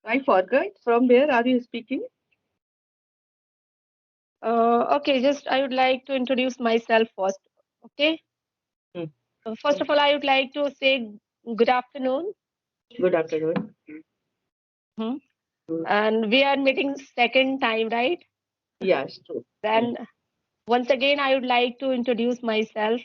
I forgot. From where are you speaking? Okay, just I would like to introduce myself first. Okay. Hmm. First of all, I would like to say good afternoon. Good afternoon. Mhm. Hmm. And we are meeting second time, right? Yes, true. Hmm. Then once again, I would like to introduce myself.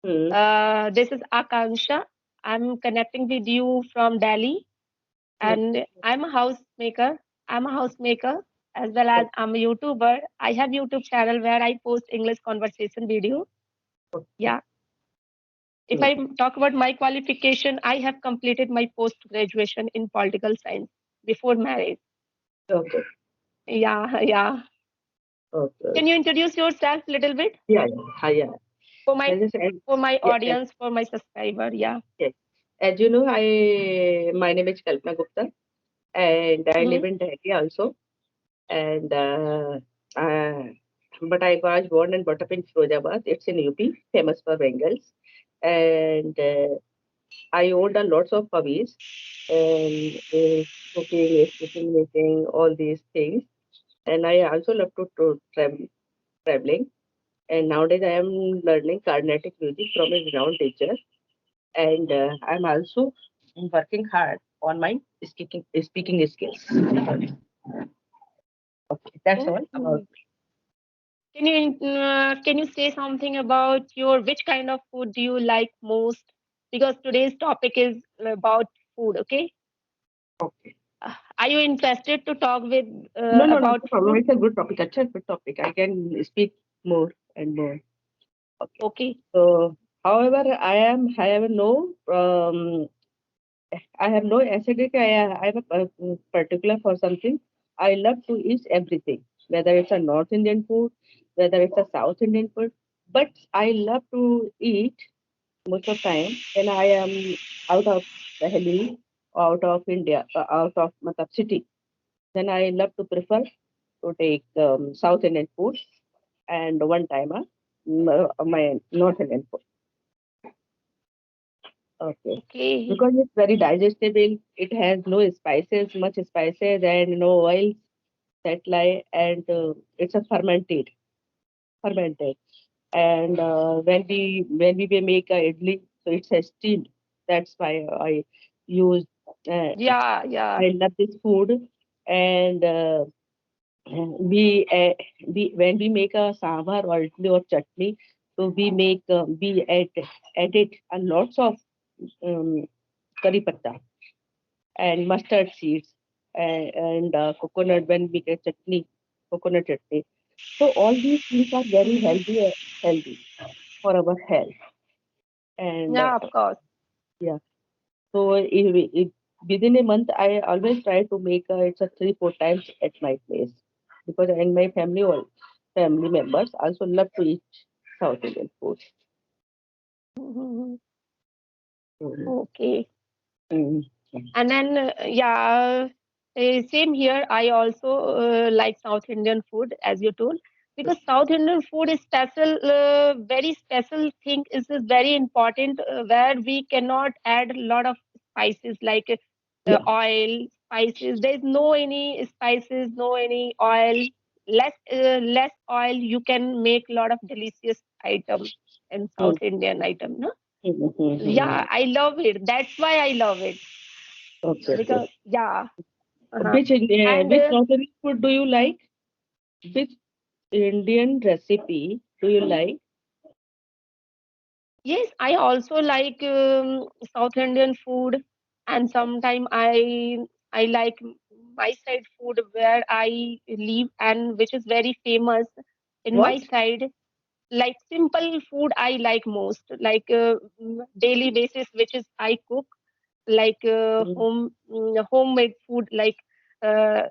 Hmm. This is Akanksha. I'm connecting with you from Delhi, Hmm. and I'm a housemaker. I'm a housemaker as well as Okay. I'm a YouTuber. I have YouTube channel where I post English conversation video. Okay. Yeah. If Hmm. I talk about my qualification, I have completed my post graduation in political science before marriage. Okay. Yeah, yeah. Okay. Can you introduce yourself a little bit Yeah, yeah. Hi, yeah. for my As I said, yeah, audience, for my subscriber? Yeah. yes. As you know, my name is Kalpana Gupta, and I Mm-hmm. live in Delhi also. And uh, but I was born and brought up in Firozabad. It's in UP, famous for Bengals. And I owned a lots of hobbies and cooking, speaking, knitting, all these things. And I also love to traveling. And nowadays I am learning Carnatic music from a renowned teacher. And I'm also working hard on my speaking skills. Okay, that's all about. Mm. Can you say something about your which kind of food do you like most? Because today's topic is about food. Okay. Okay. Are you interested to talk with No, no, no, about no problem. food? It's a good topic. It's a good topic. I can speak more and more. Okay. Okay. So, however, I have no I have no acidic. I have a particular for something. I love to eat everything, whether it's a North Indian food, whether it's a South Indian food. But I love to eat most of time when I am out of Delhi, out of India, out of matlab, city. Then I love to prefer to take South Indian food and one time my North Indian food. Okay. Okay. Because it's very digestible, it has no spices, much spices and no oils that lie, and it's a fermented. And when we may make a idli, so it's a steamed. That's why I use. Uh, Yeah, yeah. I love this food, and we we when we make a sambar or idli or chutney, so we add it a lots of um, curry patta and mustard seeds and coconut when we get chutney, coconut chutney. So all these things are very Mhm. healthy for our health. And Yeah, of course. yeah, so within a month, I always try to make it's a 3 4 times at my place because and my all family members also love to eat South Indian food. Mhm. Mhm. Okay. Mhm. And then, yeah, same here. I also like South Indian food, as you told, because South Indian food is special, very special thing is very important, where we cannot add a lot of spices like Yeah. oil, spices. There is no any spices, no any oil. Less oil, you can make a lot of delicious item in South Mhm. Indian item. No? Mhm. Mhm. Yeah, I love it. That's why I love it Okay. Okay. because yeah. Uh-huh. And Which South Indian food do you like? Which Indian recipe do you like? yes, I also like South Indian food, and sometimes I like my side food where I live and which is very famous in my What? side. Like simple food I like most, like daily basis, which is I cook, like Mm. homemade food like uh,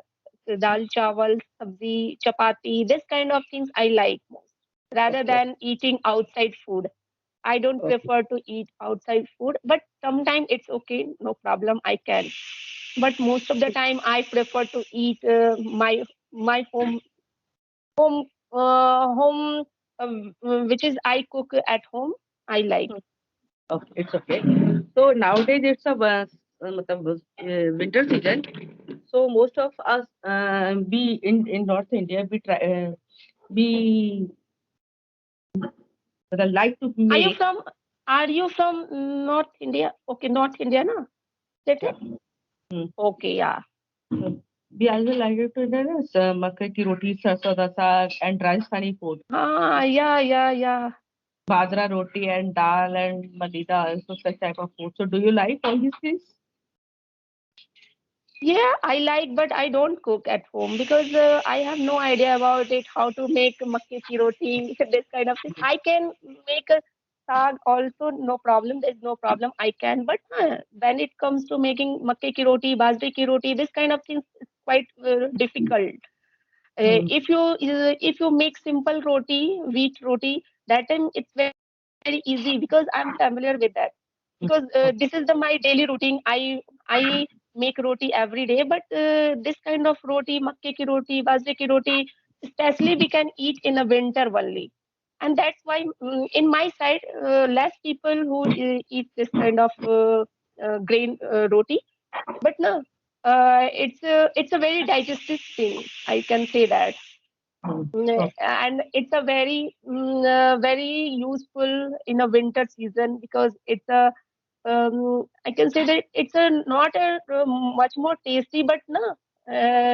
dal chawal, sabzi, chapati. This kind of things I like most rather Okay. than eating outside food. I don't Okay. prefer to eat outside food, but sometimes it's okay, no problem, I can. But most of the time, I prefer to eat my home, which is I cook at home. I like. Okay. It's okay. So nowadays it's a winter season. So most of us, we in North India, we try we like to Are you make. from are you from North India? Okay, North India, na? Is that Yeah. it? Hmm. Okay, yeah. So we also like to eat makke ki roti, sarson da saag, and Rajasthani food. Yeah, yeah, yeah. Bajra roti and dal and madida, also such type of food. So do you like all these things? Yeah, I like, but I don't cook at home because I have no idea about it, how to make makke ki roti, this kind of thing. I can make a saag also, no problem. There's no problem. I can, but when it comes to making makke ki roti, bajre ki roti, this kind of things is quite difficult. Hmm. If you make simple roti, wheat roti, that time it's very easy because I'm familiar with that. Because this is the my daily routine. I make roti every day, but this kind of roti, makke ki roti, bajre ki roti, especially we can eat in a winter only, and that's why in my side less people who eat this kind of grain roti. But no, it's a very digestive thing. I can say that. Hmm. And it's a very useful in a winter season because it's a I can say that it's a not a much more tasty, but no,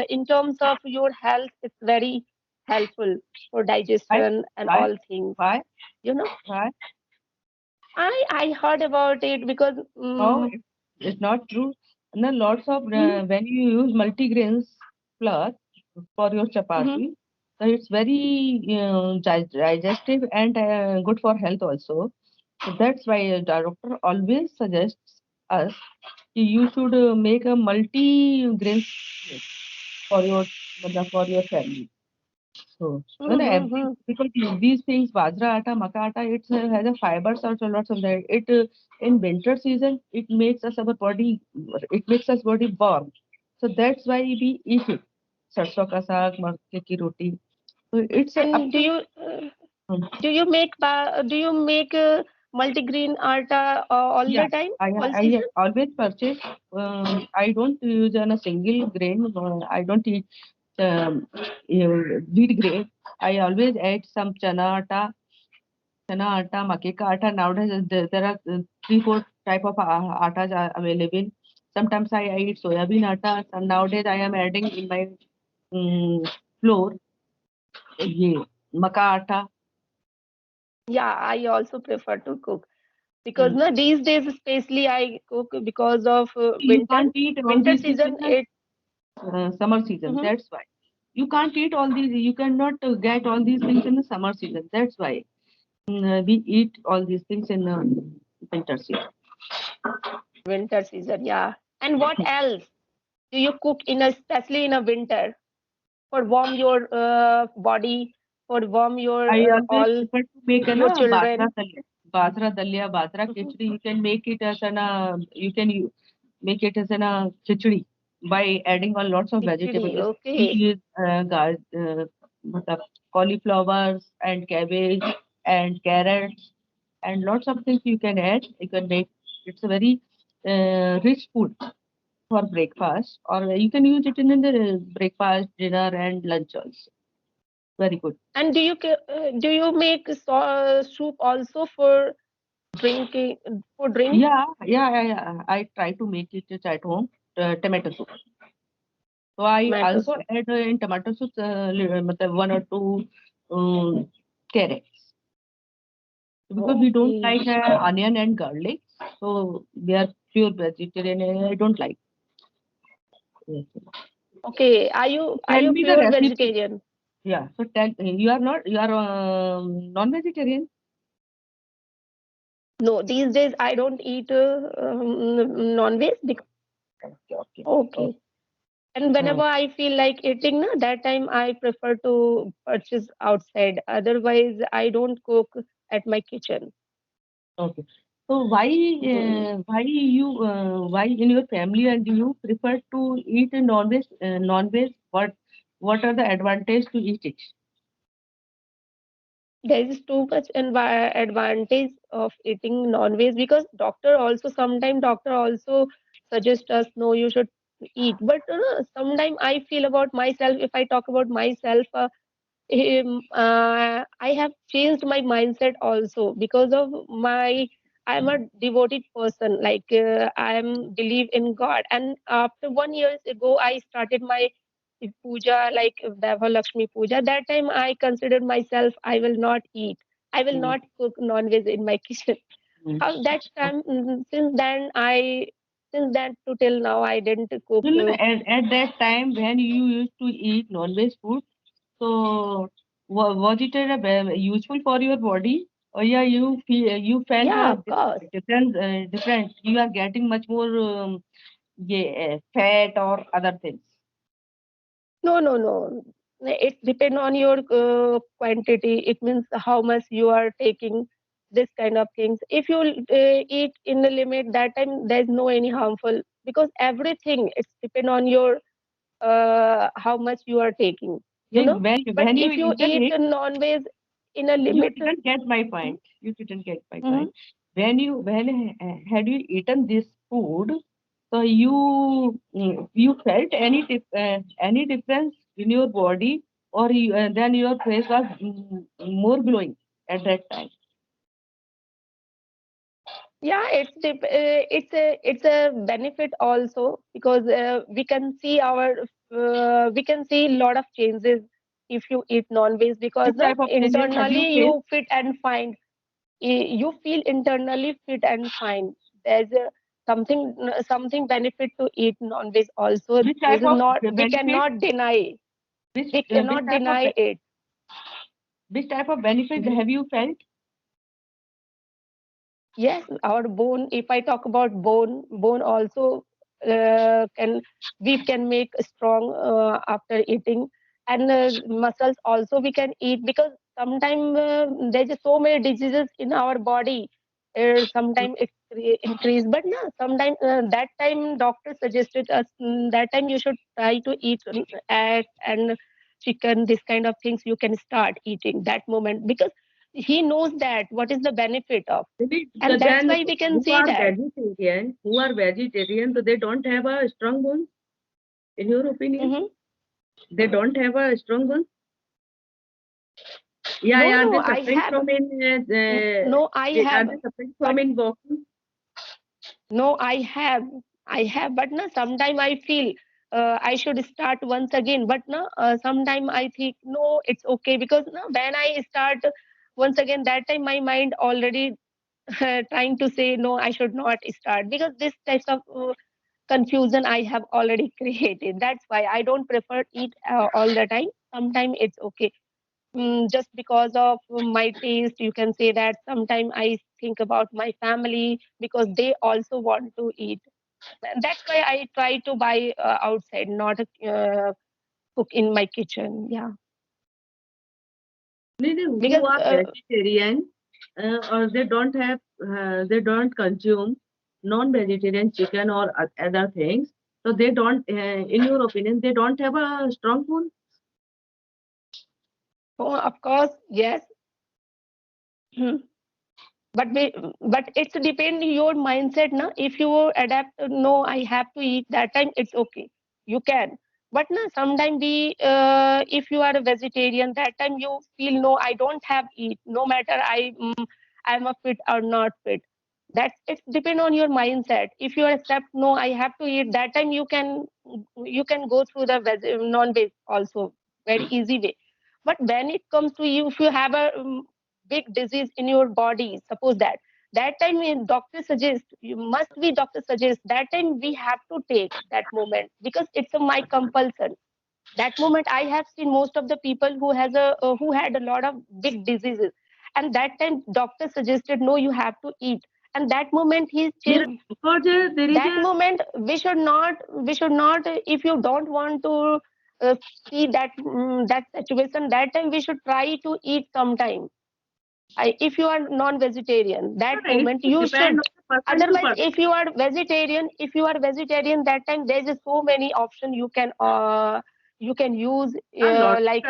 in terms of your health, it's very helpful for Why? digestion and Why? all things. Why? You know, Why? I heard about it because Oh, it's not true. And then lots of mhm, when you use multigrains flour for your mhm. chapati, so it's very digestive and good for health also. So that's why the doctor always suggests us you should make a multi-grain for your family. So, when every Mm-hmm. because these things, bajra atta, makka atta, it has a fibers also lots of that. It in winter season, it makes us our body, it makes us body warm. So that's why we eat it. Sarson ka saag, makke ki roti. So it's up And to. um, do you make multigrain atta all Yeah, the time, I all I season? always purchase. I don't use on a single grain. I don't eat wheat grain. I always add some chana atta, makke ka atta. Nowadays, there are three, four type of attas are available. Sometimes I eat soybean atta. Some nowadays I am adding in my flour, ye maka atta. Yeah, I also prefer to cook because Mm. no, these days especially I cook because of You can't eat all winter these things in season. the It summer season. Mhm. That's why you can't eat all these. You cannot get all these things in the summer season. That's why we eat all these things in winter season. Winter season, yeah. And what else do you cook in a especially in a winter for warm your body, for warm your I always all prefer to make a your na children? bajra dalia, bajra Mhm. khichdi. You can make it as an make it as an khichdi by adding on lots of Khichdi, vegetables, okay. peas, matlab cauliflowers and cabbage and carrots and lots of things you can add. You can make it's a very rich food for breakfast, or you can use it in the breakfast, dinner, and lunch also. Very good. And do you make soup also for drinking for drink? Yeah. I try to make it at home, tomato soup. So I Tomato also soup. add in tomato soup matlab one or two carrots because we don't Okay. like onion and garlic. So we are pure vegetarian and I don't like. Yes. Okay. Are Tell you me the pure recipe. vegetarian? Yeah. So tell you are not you are non-vegetarian. No, these days I don't eat non-veg. Okay. Okay. Okay. And Hmm. whenever I feel like eating, na, that time I prefer to purchase outside. Otherwise, I don't cook at my kitchen. Okay. So why in your family and you prefer to eat a non-veg non-veg? What are the advantage to eat it? There is too much advantage of eating non-veg because doctor also suggest us no, you should to eat. But sometimes I feel about myself, if I talk about myself, I have changed my mindset also because of my. I'm a devoted person. Like I am believe in God, and after 1 year ago, I started my puja, like Vaibhav Lakshmi puja. That time, I considered myself. I will not eat. I will Mm, not cook non-veg in my kitchen. mm. That time, since then to till now, I didn't cook. At that time when you used to eat non-veg food, so was it useful for your body, or yeah, you felt Yeah, of course. different. You are getting much more yeah, fat or other things. No, no, no. It depends on your quantity. It means how much you are taking this kind of things. If you eat in the limit, that time there's no any harmful because everything it's depend on your how much you are taking. You Like know. But when you if you eaten eat it, non-veg in a you limit, didn't get my point. You didn't get my mhm. point. When had you eaten this food, so you felt any difference in your body, or then your face was more glowing at that time. Yeah, it's a benefit also because we can see a lot of changes if you eat non-veg because Which type of changes have you internally faced? you fit and fine. You feel internally fit and fine. There's something benefit to eat non-veg also. Which This type is of not we benefit? cannot deny. Which We which cannot type of deny it. which type of benefit have you felt? Yes, our bone, if I talk about bone also can we can make strong after eating, and muscles also we can eat because sometimes there's just so many diseases in our body. Sometimes it increase, but no, sometimes that time doctor suggested us that time you should try to eat egg and chicken, this kind of things you can start eating that moment because he knows that what is the benefit of, Maybe and that's then why we can see that. who are vegetarian, so they don't have a strong bone. In your opinion, Hmm. they don't have a strong bone. Yeah, No, yeah. Are no, they I suffering have. from in? No, I Are have, they suffering but from in walking? no, I have, but no, sometime I feel I should start once again, but no, sometime I think no, it's okay because no, when I start once again, that time my mind already trying to say no, I should not start because this types of confusion I have already created. That's why I don't prefer eat all the time. Sometimes it's okay. Just because of my taste, you can say that sometimes I think about my family because they also want to eat. That's why I try to buy outside, not cook in my kitchen. Yeah, Maybe who because are vegetarian, or they don't consume non-vegetarian chicken or other things. So they don't, in your opinion, they don't have a strong bone. oh, of course, yes. but we, but it's depend your mindset na. If you adapt, no, I have to eat that time, it's okay, you can. But na, sometimes we if you are a vegetarian, that time you feel no, I don't have eat, no matter I'm a fit or not fit. That's it depend on your mindset. If you accept no, I have to eat, that time you can go through the non-veg also very easy way. But when it comes to you, if you have a big disease in your body, suppose that time doctor suggest, you must be doctor suggest, that time we have to take that moment because it's a my compulsion. That moment I have seen most of the people who had a lot of big diseases, and that time doctor suggested no, you have to eat, and that moment he There, changed. because there is That a moment we should not if you don't want to uh, see that situation, that time we should try to eat sometime. If you are non-vegetarian, that it moment you depend should. on the person to Otherwise, person. if you are vegetarian, that time there's just so many options you can use, Lot of like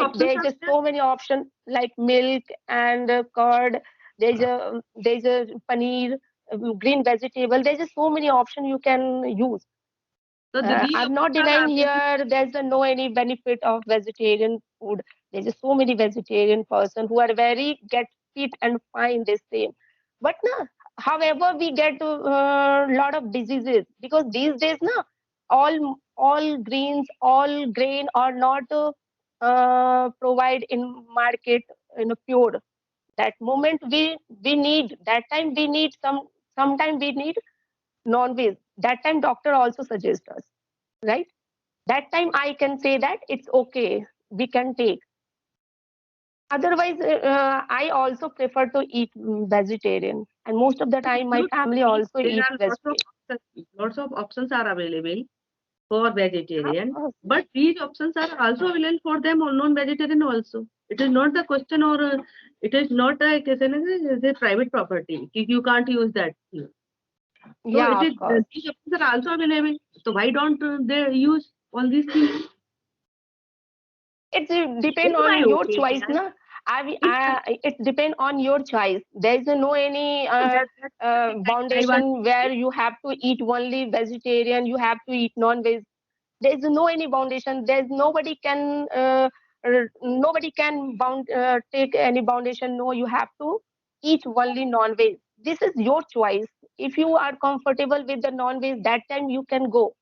options there's are just there. so many options like milk and curd. There's a paneer, green vegetable. There's just so many options you can use. So the, these I'm not options are denying available. here there's no any benefit of vegetarian food. There's just so many vegetarian person who are very get fit and fine they say. But na, however, we get a lot of diseases because these days na all greens, all grain are not provide in market in a pure. That moment we need that time we need sometime we need non-veg. That time doctor also suggests us, right? That time I can say that it's okay, we can take. Otherwise, I also prefer to eat vegetarian, and most of the time my You family see, also there eat are vegetarian. lots of options are available for Of vegetarian, course. but these options are also available for them or non-vegetarian also. It is not the question, or it is not a question. It is a private property. You can't use that thing. So Yeah, it of is course. these options are also available. So why don't they use all these things? It's In depend my on your choice, opinion, na. in my It depend on your choice. There is no any that's the thing I want foundation where you have to eat only vegetarian, you have to eat non-veg. There is no any foundation. There's nobody can take any foundation. No, you have to eat only non-veg. This is your choice. If you are comfortable with the non-veg, that time you can go.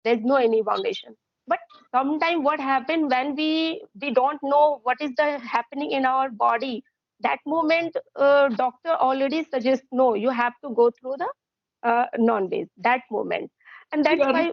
There's no any foundation. But sometimes what happen when we don't know what is the happening in our body, that moment doctor already suggests no, you have to go through the non-veg that moment, and that's to why